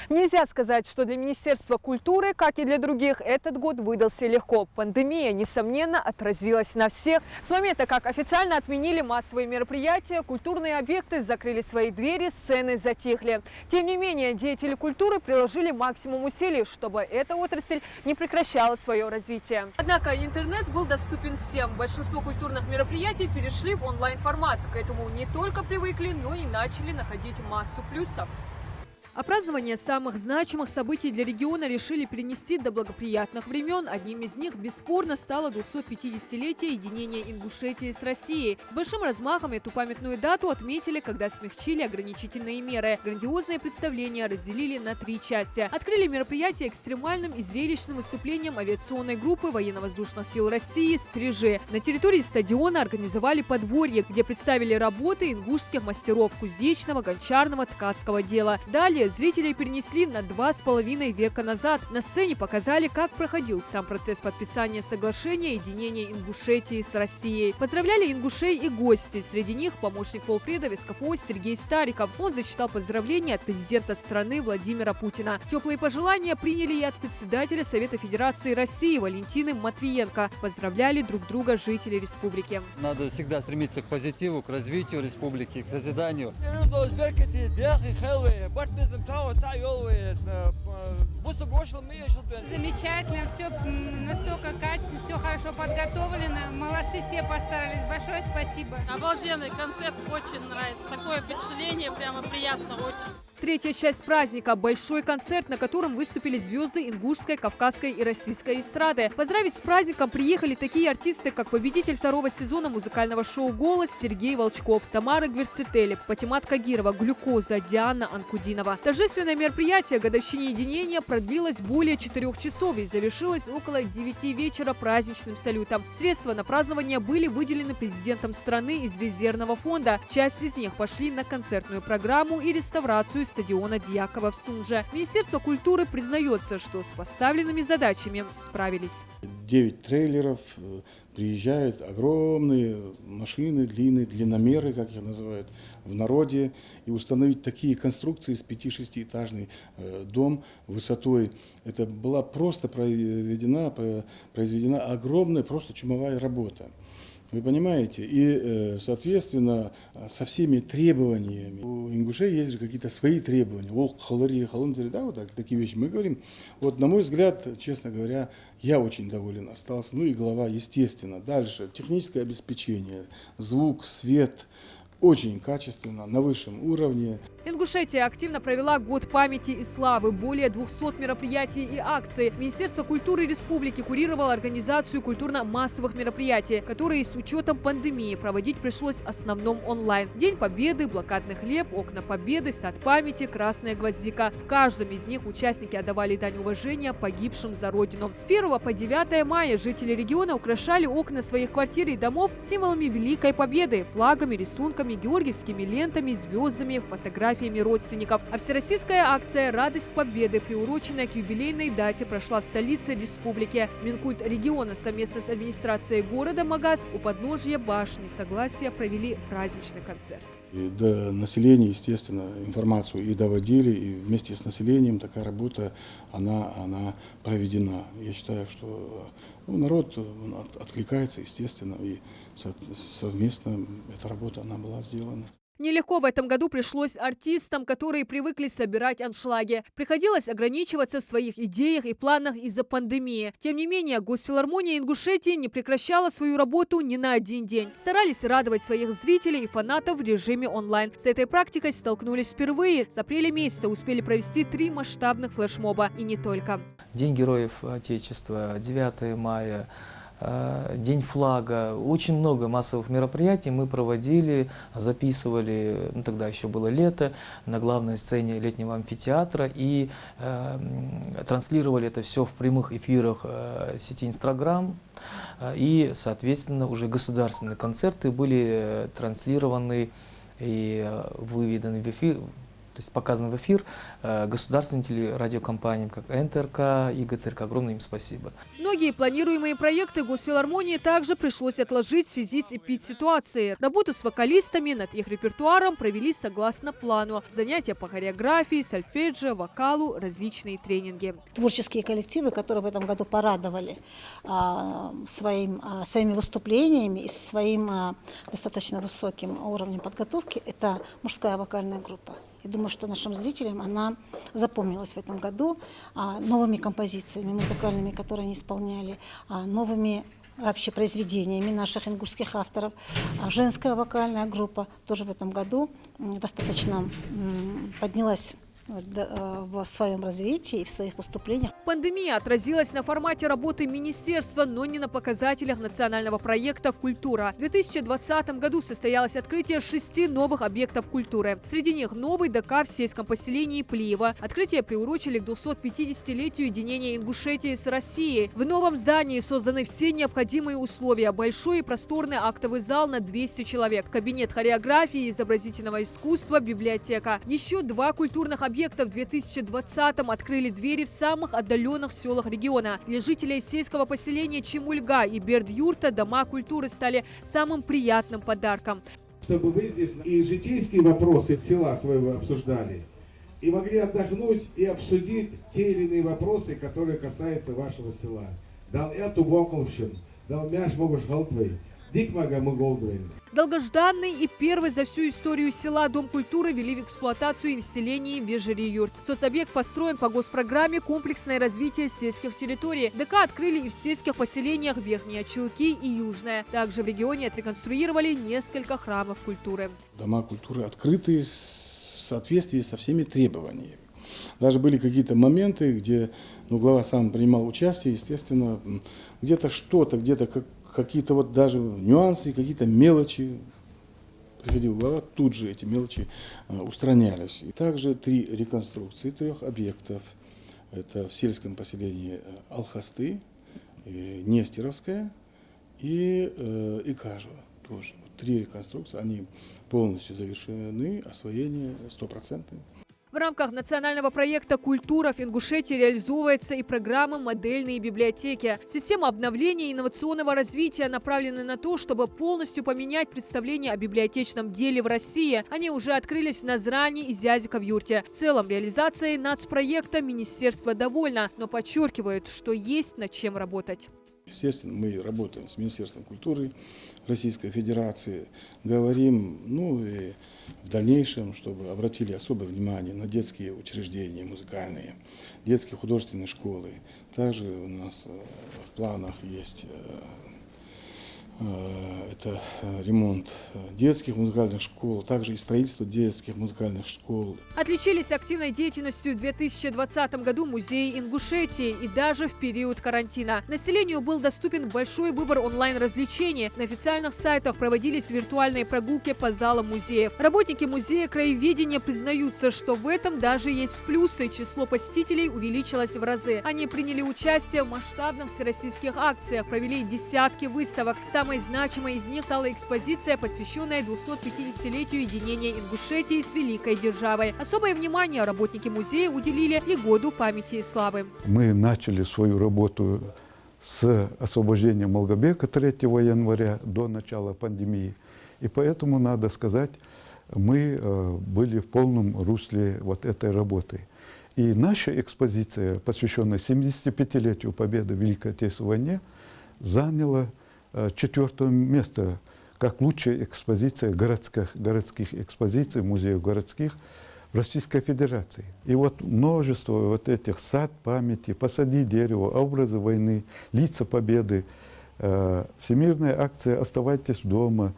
Нельзя сказать, что для Министерства культуры, как и для других, этот год выдался легко. Пандемия, несомненно, отразилась на всех. С момента, как официально отменили массовые мероприятия, культурные объекты закрыли свои двери, сцены затихли. Тем не менее, деятели культуры приложили максимум усилий, чтобы эта отрасль не прекращала свое развитие. Однако интернет был доступен всем. Большинство культурных мероприятий перешли в онлайн-формат. К этому не только привыкли, но и начали находить массу плюсов. А празднование самых значимых событий для региона решили перенести до благоприятных времен. Одним из них бесспорно стало 250-летие единения Ингушетии с Россией. С большим размахом эту памятную дату отметили, когда смягчили ограничительные меры. Грандиозное представление разделили на 3 части. Открыли мероприятие экстремальным и зрелищным выступлением авиационной группы Военно-воздушных сил России «Стрижи». На территории стадиона организовали подворье, где представили работы ингушских мастеров кузнечного, гончарного, ткацкого дела. Далее зрителей перенесли на 2,5 века назад. На сцене показали, как проходил сам процесс подписания соглашения единения Ингушетии с Россией. Поздравляли ингушей и гости. Среди них помощник полпреда ВСКФО Сергей Стариков. Он зачитал поздравления от президента страны Владимира Путина. Теплые пожелания приняли и от председателя Совета Федерации России Валентины Матвиенко. Поздравляли друг друга жители республики. Надо всегда стремиться к позитиву, к развитию республики, к созиданию. Замечательно, все настолько качественно, все хорошо подготовлено. Молодцы, все постарались. Большое спасибо. Обалденный концерт, очень нравится. Такое впечатление, прямо приятно очень. Третья часть праздника – большой концерт, на котором выступили звезды ингушской, кавказской и российской эстрады. Поздравить с праздником приехали такие артисты, как победитель 2-го сезона музыкального шоу «Голос» Сергей Волчков, Тамара Гверцители, Патимат Кагирова, Глюкоза, Диана Анкудинова. Торжественное мероприятие годовщине единения продлилось более 4 часов и завершилось около 9 вечера праздничным салютом. Средства на празднование были выделены президентом страны из резервного фонда. Часть из них пошли на концертную программу и реставрацию стадиона Дьяково в Сунже. Министерство культуры признается, что с поставленными задачами справились. 9 трейлеров, приезжают огромные машины, длинномеры, как их называют, в народе. И установить такие конструкции с 5-6-этажный дом высотой, это была просто произведена огромная, просто чумовая работа. Вы понимаете? И, соответственно, со всеми требованиями. У ингушей есть же какие-то свои требования. Да, вот такие вещи мы говорим. Вот, на мой взгляд, честно говоря, я очень доволен остался. Ну и голова, естественно. Дальше. Техническое обеспечение, звук, свет. Очень качественно, на высшем уровне. Ингушетия активно провела год памяти и славы. Более 200 мероприятий и акций. Министерство культуры республики курировало организацию культурно-массовых мероприятий, которые с учетом пандемии проводить пришлось в основном онлайн. День Победы, блокадный хлеб, окна Победы, сад памяти, красная гвоздика. В каждом из них участники отдавали дань уважения погибшим за родину. С 1 по 9 мая жители региона украшали окна своих квартир и домов символами Великой Победы, флагами, рисунками, георгиевскими лентами, звездами, фотографиями родственников. А всероссийская акция «Радость Победы», приуроченная к юбилейной дате, прошла в столице республики. Минкульт региона совместно с администрацией города Магаз у подножья башни Согласия провели праздничный концерт. И до населения, естественно, информацию и доводили, и вместе с населением такая работа, она проведена. Я считаю, что народ откликается, естественно, и совместно эта работа она была сделана. Нелегко в этом году пришлось артистам, которые привыкли собирать аншлаги. Приходилось ограничиваться в своих идеях и планах из-за пандемии. Тем не менее, Госфилармония Ингушетии не прекращала свою работу ни на один день. Старались радовать своих зрителей и фанатов в режиме онлайн. С этой практикой столкнулись впервые. С апреля месяца успели провести 3 масштабных флешмоба. И не только. День Героев Отечества, 9 мая. День флага. Очень много массовых мероприятий мы проводили, записывали, тогда еще было лето, на главной сцене летнего амфитеатра и транслировали это все в прямых эфирах сети Инстаграм. И, соответственно, уже государственные концерты были транслированы и выведены в эфир есть показан в эфир государственным телерадиокомпаниям, как НТРК и ГТРК. Огромное им спасибо. Многие планируемые проекты Госфилармонии также пришлось отложить в связи с эпидситуацией. Работу с вокалистами над их репертуаром провели согласно плану. Занятия по хореографии, сольфеджио, вокалу, различные тренинги. Творческие коллективы, которые в этом году порадовали своими выступлениями и своим достаточно высоким уровнем подготовки, это мужская вокальная группа. Я думаю, что нашим зрителям она запомнилась в этом году новыми композициями музыкальными, которые они исполняли, новыми вообще произведениями наших ингушских авторов. Женская вокальная группа тоже в этом году достаточно поднялась в своем развитии и в своих выступлениях. Пандемия отразилась на формате работы министерства, но не на показателях национального проекта «Культура». В 2020 году состоялось открытие 6 новых объектов культуры. Среди них новый ДК в сельском поселении Плиево. Открытие приурочили к 250-летию единения Ингушетии с Россией. В новом здании созданы все необходимые условия. Большой и просторный актовый зал на 200 человек, кабинет хореографии и изобразительного искусства, библиотека. Еще 2 культурных объекта в 2020-м открыли двери в самых отдаленных селах региона. Для жителей сельского поселения Чемульга и Бердюрта дома культуры стали самым приятным подарком. Чтобы вы здесь и житейские вопросы села своего обсуждали, и могли отдохнуть и обсудить те или иные вопросы, которые касаются вашего села. Дал эту вокловщин, дал мяш могуш галтвей. Долгожданный и первый за всю историю села Дом культуры ввели в эксплуатацию в селении Вежери-Юрт. Соцобъект построен по госпрограмме «Комплексное развитие сельских территорий». ДК открыли и в сельских поселениях Верхние Чулки и Южное. Также в регионе отреконструировали несколько храмов культуры. Дома культуры открыты в соответствии со всеми требованиями. Даже были какие-то моменты, где глава сам принимал участие, естественно, где-то что-то, где-то какие-то вот даже нюансы, какие-то мелочи. Приходил глава, тут же эти мелочи устранялись. И также 3 реконструкции 3 объектов. Это в сельском поселении Алхасты, Нестеровская и Икажево тоже. 3 реконструкции, они полностью завершены, освоение 100%. В рамках национального проекта «Культура» в Ингушетии реализовывается и программа «Модельные библиотеки». Система обновления и инновационного развития направлены на то, чтобы полностью поменять представление о библиотечном деле в России. Они уже открылись в Назрани и Зязика в Юрте. В целом, реализацией нацпроекта министерство довольно, но подчеркивает, что есть над чем работать. Естественно, мы работаем с Министерством культуры Российской Федерации, говорим, и в дальнейшем, чтобы обратили особое внимание на детские учреждения музыкальные, детские художественные школы. Также у нас в планах есть это ремонт детских музыкальных школ, также и строительство детских музыкальных школ. Отличились активной деятельностью в 2020 году музеи Ингушетии и даже в период карантина. Населению был доступен большой выбор онлайн-развлечений. На официальных сайтах проводились виртуальные прогулки по залам музеев. Работники музея краеведения признаются, что в этом даже есть плюсы. Число посетителей увеличилось в разы. Они приняли участие в масштабных всероссийских акциях, провели десятки выставок. Самой значимой из них стала экспозиция, посвященная 250-летию единения Ингушетии с великой державой. Особое внимание работники музея уделили и году памяти и славы. Мы начали свою работу с освобождения Малгобека 3 января до начала пандемии. И поэтому, надо сказать, мы были в полном русле вот этой работы. И наша экспозиция, посвященная 75-летию победы в Великой Отечественной войне, заняла 4-е место как лучшая экспозиция городских экспозиций, музеев городских в Российской Федерации. И вот множество вот этих сад памяти, посади дерево, образы войны, лица победы, всемирная акция «Оставайтесь дома»,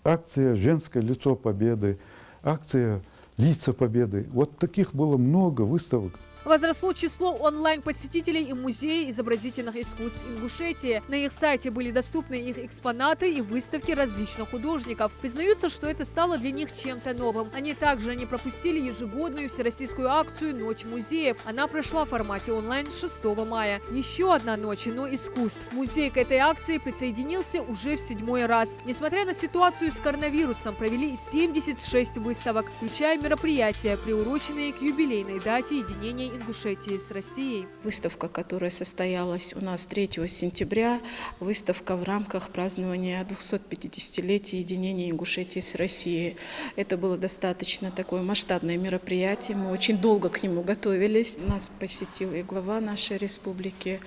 акция «Женское лицо победы», акция «Лица победы». Вот таких было много выставок. Возросло число онлайн-посетителей и музея изобразительных искусств Ингушетии. На их сайте были доступны их экспонаты и выставки различных художников. Признаются, что это стало для них чем-то новым. Они также не пропустили ежегодную всероссийскую акцию «Ночь музеев». Она прошла в формате онлайн 6 мая. Еще одна ночь, но искусств. Музей к этой акции присоединился уже в 7-й раз. Несмотря на ситуацию с коронавирусом, провели 76 выставок, включая мероприятия, приуроченные к юбилейной дате единения Ингушетии с Россией. Выставка, которая состоялась у нас 3 сентября, выставка в рамках празднования 250-летия единения Ингушетии с Россией. Это было достаточно такое масштабное мероприятие, мы очень долго к нему готовились. Нас посетил и глава нашей республики.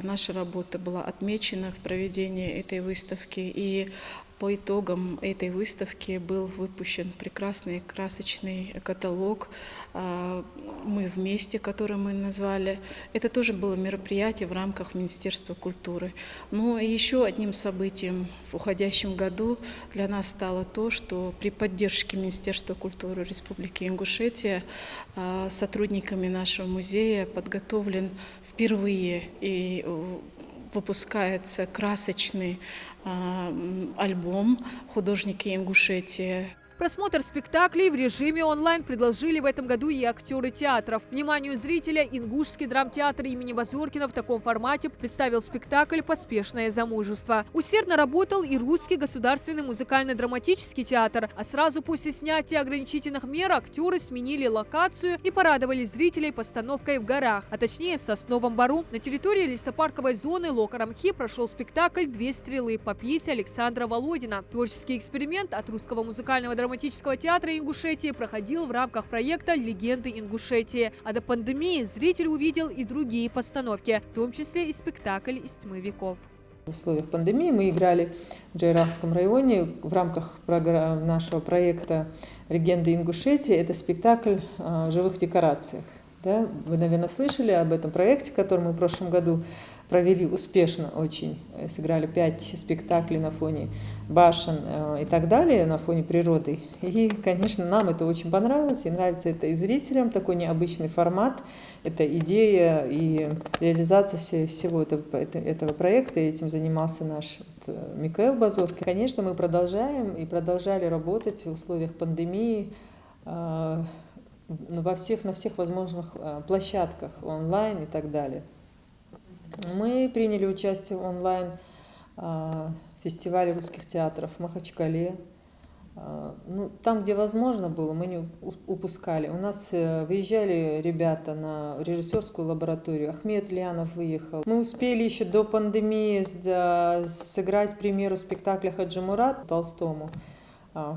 Наша работа была отмечена в проведении этой выставки, и по итогам этой выставки был выпущен прекрасный красочный каталог «Мы вместе», который мы назвали. Это тоже было мероприятие в рамках Министерства культуры. Но еще одним событием в уходящем году для нас стало то, что при поддержке Министерства культуры Республики Ингушетия сотрудниками нашего музея подготовлен впервые и выпускается красочный альбом «Художники Ингушетии». Просмотр спектаклей в режиме онлайн предложили в этом году и актеры театров. Вниманию зрителя Ингушский драмтеатр имени Базоркина в таком формате представил спектакль «Поспешное замужество». Усердно работал и Русский государственный музыкально-драматический театр. А сразу после снятия ограничительных мер актеры сменили локацию и порадовали зрителей постановкой в горах, а точнее в Сосновом Бору. На территории лесопарковой зоны Локарамхи прошел спектакль «Две стрелы» по пьесе Александра Володина. Творческий эксперимент от Русского музыкального драматического театра Ингушетии проходил в рамках проекта «Легенды Ингушетии». А до пандемии зритель увидел и другие постановки, в том числе и спектакль «Из тьмы веков». В условиях пандемии мы играли в Джайрахском районе в рамках нашего проекта «Легенды Ингушетии». Это спектакль о живых декорациях. Да? Вы, наверное, слышали об этом проекте, который мы в прошлом году провели успешно очень. Сыграли 5 спектаклей на фоне башен и так далее, на фоне природы. И, конечно, нам это очень понравилось, и нравится это и зрителям, такой необычный формат. Это идея и реализация всего этого проекта, и этим занимался наш Микаэл Базоркин. Конечно, мы продолжаем и продолжали работать в условиях пандемии на всех возможных площадках, онлайн и так далее. Мы приняли участие в онлайн-фестивале русских театров в Махачкале. Там, где возможно было, мы не упускали. У нас выезжали ребята на режиссерскую лабораторию. Ахмед Лианов выехал. Мы успели еще до пандемии сыграть премьеру спектакля «Хаджи Мурат» Толстому.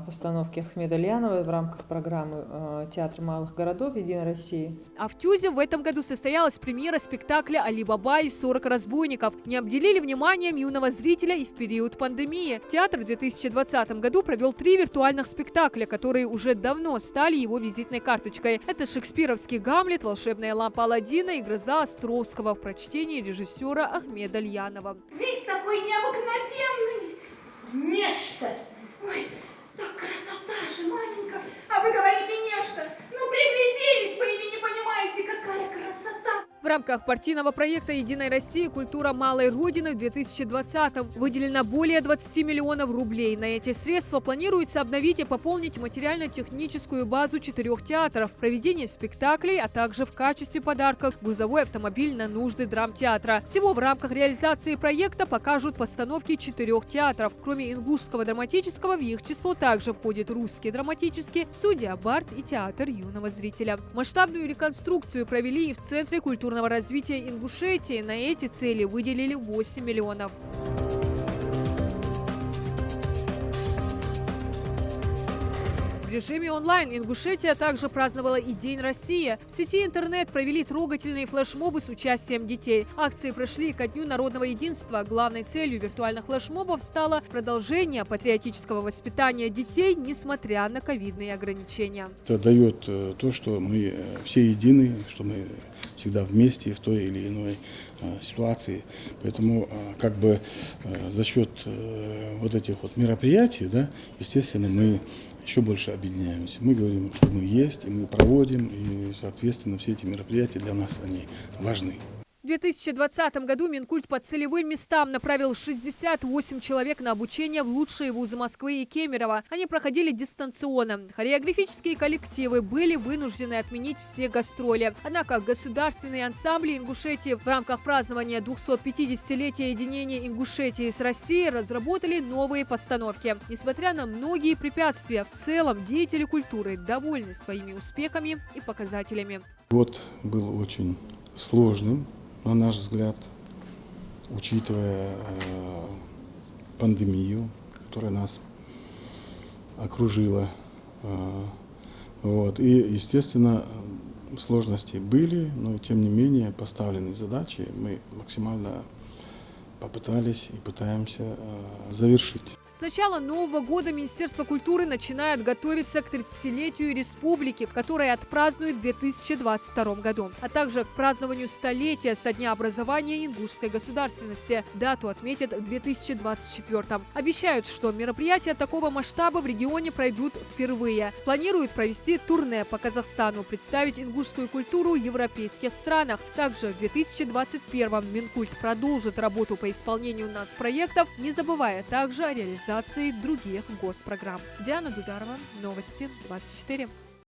Постановки Ахмеда Лианова в рамках программы «Театр малых городов Единой России». А в Тюзе в этом году состоялась премьера спектакля «Али Баба и 40 разбойников». Не обделили вниманием юного зрителя и в период пандемии. Театр в 2020 году провел 3 виртуальных спектакля, которые уже давно стали его визитной карточкой. Это шекспировский «Гамлет», «Волшебная лампа Аладдина» и «Гроза Островского» в прочтении режиссера Ахмеда Лианова. Вид такой необыкновенный! Нечто! Ой! Так красота же, маленькая! А вы говорите нечто! Ну, пригляделись бы или не понимаете, какая красота! В рамках партийного проекта «Единой России. Культура малой Родины» в 2020-м выделено более 20 миллионов рублей. На эти средства планируется обновить и пополнить материально-техническую базу 4 театров, проведение спектаклей, а также в качестве подарка грузовой автомобиль на нужды драмтеатра. Всего в рамках реализации проекта покажут постановки 4 театров. Кроме Ингушского драматического, в их число также входит Русский драматический, студия «Барт» и театр юного зрителя. Масштабную реконструкцию провели и в Центре культурного развития Ингушетии. На эти цели выделили 8 миллионов. В режиме онлайн Ингушетия также праздновала и День России. В сети интернет провели трогательные флешмобы с участием детей. Акции прошли ко Дню народного единства. Главной целью виртуальных флешмобов стало продолжение патриотического воспитания детей, несмотря на ковидные ограничения. Это дает то, что мы все едины, что мы всегда вместе в той или иной ситуации. Поэтому как бы за счет вот этих вот мероприятий, да, естественно, мы еще больше объединяемся. Мы говорим, что мы есть, и мы проводим, и, соответственно, все эти мероприятия для нас, они важны. В 2020 году Минкульт по целевым местам направил 68 человек на обучение в лучшие вузы Москвы и Кемерово. Они проходили дистанционно. Хореографические коллективы были вынуждены отменить все гастроли. Однако государственные ансамбли Ингушетии в рамках празднования 250-летия единения Ингушетии с Россией разработали новые постановки. Несмотря на многие препятствия, в целом деятели культуры довольны своими успехами и показателями. Год был очень сложным, на наш взгляд, учитывая пандемию, которая нас окружила. И, естественно, сложности были, но тем не менее поставленные задачи мы максимально попытались и пытаемся завершить. С начала Нового года Министерство культуры начинает готовиться к 30-летию республики, которое отпразднует в 2022 году, а также к празднованию столетия со дня образования ингушской государственности. Дату отметят в 2024. Обещают, что мероприятия такого масштаба в регионе пройдут впервые. Планируют провести турне по Казахстану, представить ингушскую культуру в европейских странах. Также в 2021 Минкульт продолжит работу по исполнению нацпроектов, не забывая также о реализации других госпрограмм. Диана Дударова, Новости 24.